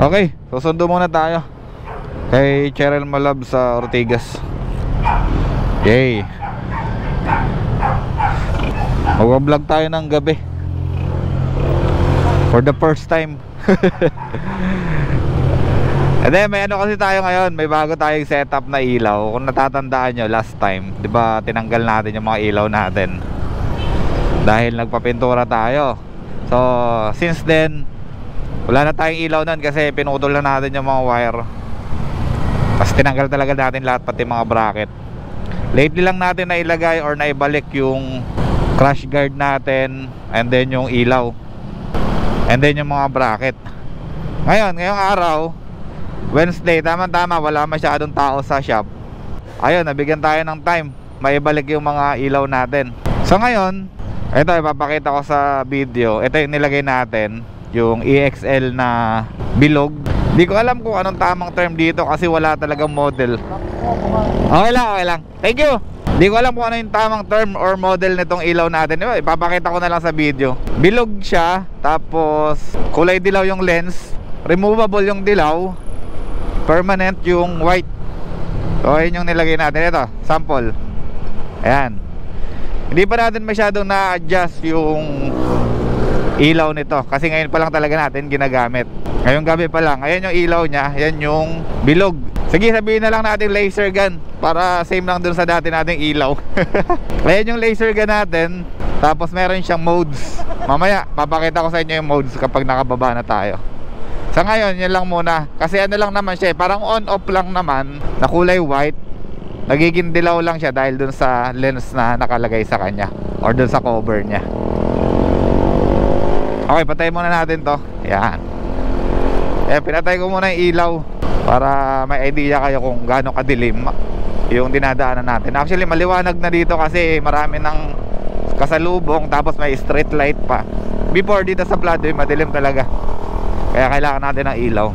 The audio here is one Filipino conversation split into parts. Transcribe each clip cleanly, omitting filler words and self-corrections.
Okay, susundo muna tayo kay Cheryl Malab sa Ortigas. Yay! Mag-vlog tayo ng gabi for the first time. And then may ano kasi tayo ngayon, may bago tayong setup na ilaw. Kung natatandaan nyo last time, di ba tinanggal natin yung mga ilaw natin dahil nagpapintura tayo. So since then wala na tayong ilaw nun kasi pinutol na natin yung mga wire. Tapos tinanggal talaga natin lahat, pati mga bracket. Lately lang natin na ilagay or naibalik yung crash guard natin, and then yung ilaw, and then yung mga bracket. Ngayong araw, Wednesday, tama-tama, wala masyadong tao sa shop. Ayun, nabigyan tayo ng time maibalik yung mga ilaw natin. So ngayon, ito ipapakita ko sa video. Ito yung nilagay natin, yung EXL na bilog. Di ko alam kung anong tamang term dito kasi wala talagang model. Okay lang. Thank you. Di ko alam kung ano yung tamang term or model nitong ilaw natin. Ipapakita ko na lang sa video. Bilog siya, tapos kulay dilaw yung lens, removable yung dilaw, permanent yung white. So ayun yung nilagay natin. Ito, sample. Ayan. Hindi pa natin masyadong na-adjust yung ilaw nito kasi ngayon pa lang talaga natin ginagamit. Ngayong gabi pa lang. Ayan yung ilaw nya, ayan yung bilog. Sige, sabihin na lang natin laser gun para same lang dun sa dati nating ilaw. Ayan yung laser gun natin. Tapos meron siyang modes. Mamaya papakita ko sa inyo yung modes kapag nakababa na tayo. Sa ngayon, yan lang muna. Kasi ano lang naman siya, parang on-off lang naman na kulay white. Nagiging dilaw lang siya dahil dun sa lens na nakalagay sa kanya or dun sa cover nya. Okay, patay muna natin to. Yan. Pinatay ko muna yung ilaw para may idea kayo kung gaano kadilim yung dinadaanan natin. Actually maliwanag na dito kasi marami ng kasalubong, tapos may street light pa. Before dito sa Pladoy madilim talaga, kaya kailangan natin ng ilaw.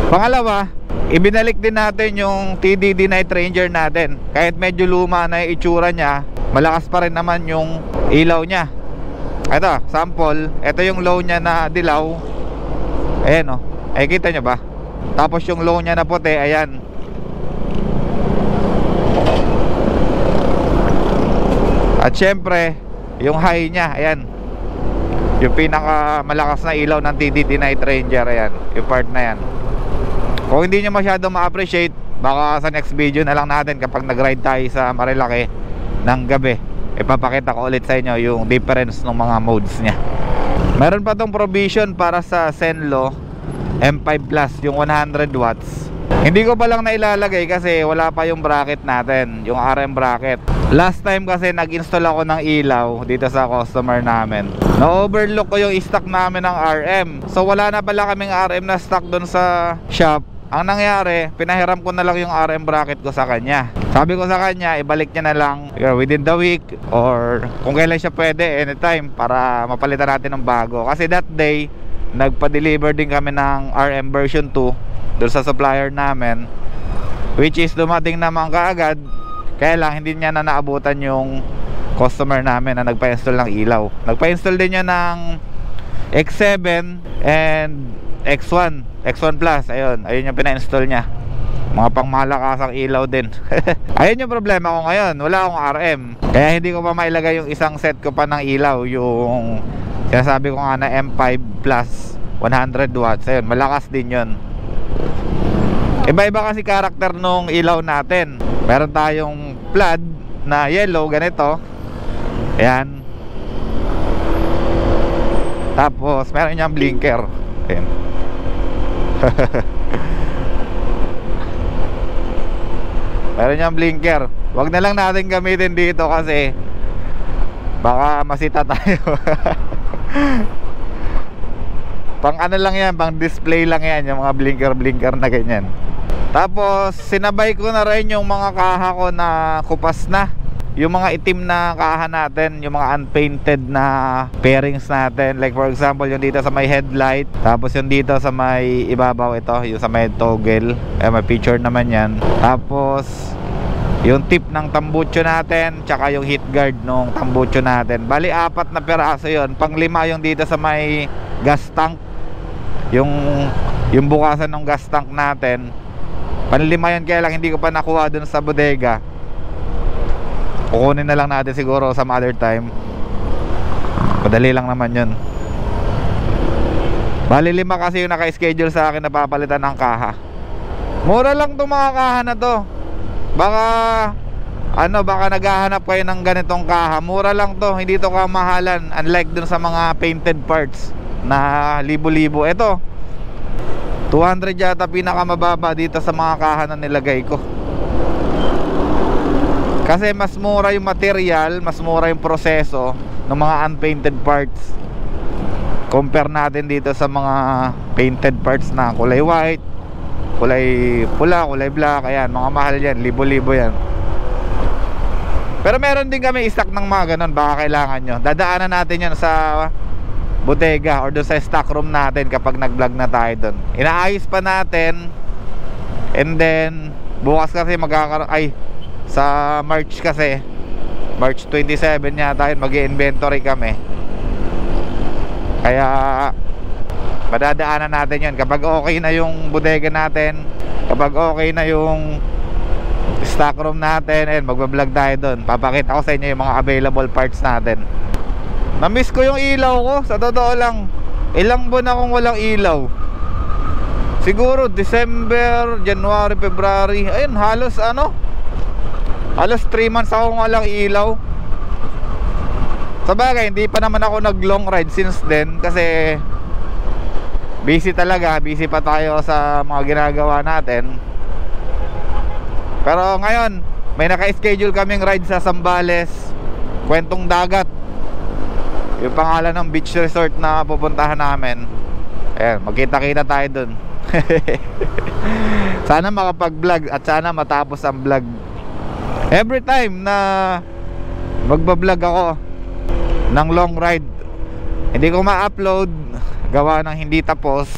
Pangalawa, ibinalik din natin yung TDD Night Ranger natin. Kahit medyo luma na yung itsura nya, malakas pa rin naman yung ilaw nya. Ito, sample. Ito yung low nya na dilaw. Ayan o, ay kita nyo ba? Tapos yung low nya na puti, ayan. At syempre yung high nya, ayan. Yung pinaka malakas na ilaw ng TDD Night Ranger, ayan. Yung part na yan. Kung hindi nyo masyado ma-appreciate, baka sa next video na lang natin kapag nag-ride tayo sa Marilaki ng gabi, ipapakita ko ulit sa inyo yung difference ng mga modes nya. Meron pa tong provision para sa Zenlo M5 Plus, yung 100 watts. Hindi ko pa lang nailalagay kasi wala pa yung bracket natin, yung RM bracket. Last time kasi nag-install ako ng ilaw dito sa customer namin. Na-overlook ko yung stock namin ng RM. So wala na pala kaming RM na stock doon sa shop. Ang nangyari, pinahiram ko na lang yung RM bracket ko sa kanya. Sabi ko sa kanya, ibalik niya na lang within the week or kung kailan siya pwede, anytime, para mapalitan natin ng bago. Kasi that day, nagpa-deliver din kami ng RM version 2 doon sa supplier namin, which is dumating naman kaagad. Kaya lang hindi niya na naabutan yung customer namin na nagpa-install ng ilaw. Nagpa-install din niya ng X7 and X1 Plus. Ayun yung pina-install niya. Mga pangmalakasang ilaw din. Ayun yung problema ko ngayon, wala akong RM. Kaya hindi ko pa mailagay yung isang set ko pa ng ilaw, yung sinasabi ko nga na M5 Plus 100 watts. Ayun, malakas din yun. Iba-iba kasi karakter nung ilaw natin. Meron tayong flood na yellow, ganito. Ayan. Tapos meron niyang blinker. Ayan. Meron niyang blinker. Wag na lang natin gamitin dito kasi baka masita tayo. Pang ano lang yan, pang display lang yan, yung mga blinker na ganyan. Tapos sinabay ko na rin yung mga kaha ko na kupas na. Yung mga itim na kaha natin, yung mga unpainted na pairings natin. Like for example, yung dito sa may headlight, tapos yung dito sa may ibabaw, ito, yung sa may toggle. May picture naman yan. Tapos yung tip ng tambucho natin, tsaka yung heat guard nung tambucho natin. Bali 4 na peraso yun. Pang 5 yung dito sa may gas tank, yung yung bukasan ng gas tank natin. Panlima yan, kaya lang hindi ko pa nakuha dun sa bodega. Kukunin na lang natin siguro some other time. Madali lang naman yun. Bali 5 kasi yung naka-schedule sa akin na papalitan ng kaha. Mura lang itong mga kaha na to. Baka baka naghahanap kayo ng ganitong kaha. Mura lang to, hindi to kamahalan. Unlike dun sa mga painted parts na libo-libo. Ito 200 yata pinakamababa dito sa mga kaha na nilagay ko. Kasi mas mura yung material, mas mura yung proseso ng mga unpainted parts. Compare natin dito sa mga painted parts na kulay white, kulay pula, kulay black. Ayan, mga mahal yan, libo-libo yan. Pero meron din kami stock ng mga ganun, baka kailangan nyo. Dadaanan natin yan sa bodega or doon sa stock room natin kapag nag-vlog na tayo doon. Inaayos pa natin. And then bukas kasi sa March kasi, March 27 yata yun, mag-i-inventory kami. Kaya madadaanan natin yun kapag okay na yung bodega natin, kapag okay na yung stock room natin, and magbablog tayo doon. Papakita ko sa inyo yung mga available parts natin. Na-miss ko yung ilaw ko, sa totoo lang. Ilang buwan akong walang ilaw. Siguro December, January, February. Ayun, halos 3 months akong walang ilaw. Sabagay, hindi pa naman ako nag long ride since then, kasi busy talaga, busy pa tayo sa mga ginagawa natin. Pero ngayon, may naka-schedule kaming ride sa Zambales, Kwentong Dagat, yung pangalan ng beach resort na pupuntahan namin. Ayan, magkita-kita tayo dun. Sana makapag-vlog at sana matapos ang vlog. Every time na magbablog ako ng long ride, hindi ko ma-upload gawa ng hindi tapos.